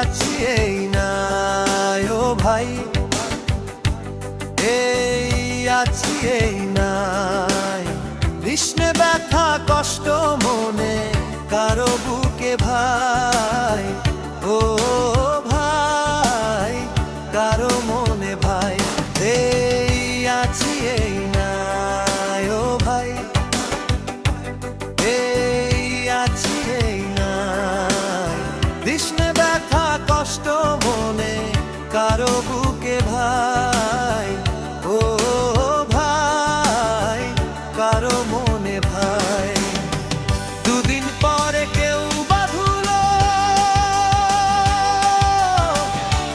আছি এই নাই ও ভাই, এই আছি এই নাই। কৃষ্ণে ব্যথা কষ্ট মনে কারো বুকে ভাই, ও ভাই কারো মনে ভাই, এই আছি এই নাই ও ভাই, এই আছি এই নাই। কৃষ্ণে ব্যথা কষ্ট মনে কারো বুকে ভাই, ও ভাই কারো মনে ভাই। দুদিন পরে কেউ বা ধুলো,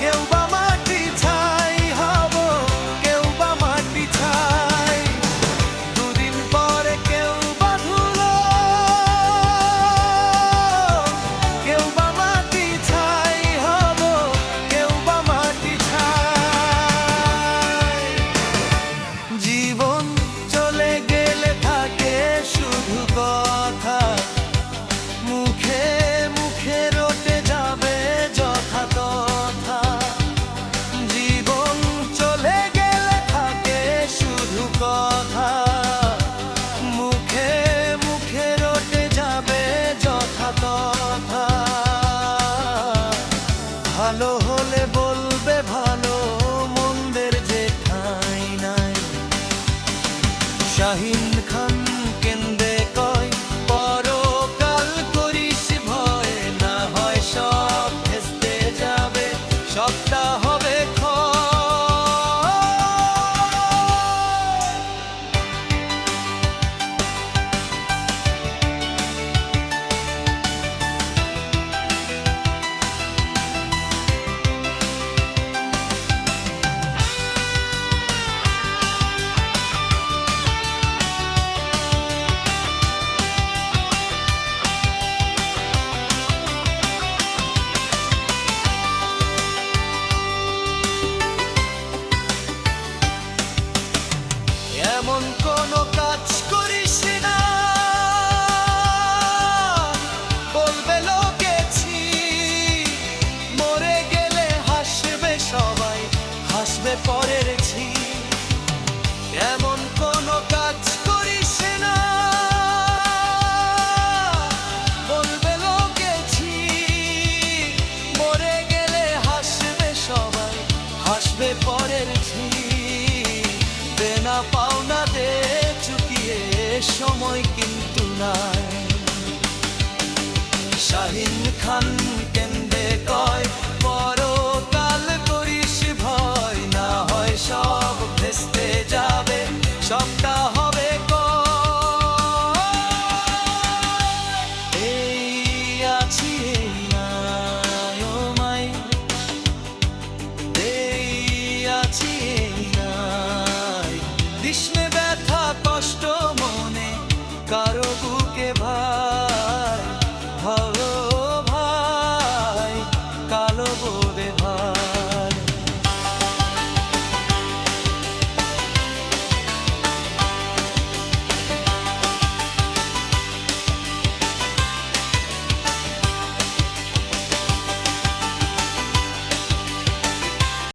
কেউ বা মাটি ছাই হব, কেউ বা মাটি ছাই। দুদিন পরে কেউ বা ধুলো, কেউ বা মাটি ছাই হব, কেউ বা মাটি ছাই। জীবন চলে গেলে থাকে শুধু কথা, মুখে মুখে রটে যাবে যথা তথা। জীবন চলে গেলে থাকে শুধু কথা, মুখে মুখে রটে যাবে যথা তথা। ভালো হলে বলবে ভালো, মন্দের যে ঠাঁই নাই। শাহিন খান কেন্দে কয় পরকাল করিস ভয়, না হয় সব ভেস্তে যাবে, সবটা হবে ক্ষয়। এমন কোনো কাজ করিস না, বলবে লোকেছি, মরে গেলে হাসবে সবাই, হাসবে পরের ছি। এমন কোনো কাজ করিস না, বলবে লোকেছি, মরে গেলে হাসবে সবাই, হাসবে পরের ছি। দেনা পাওনা দে চুকিয়ে সময় কিন্তু নাই। শাহিন খান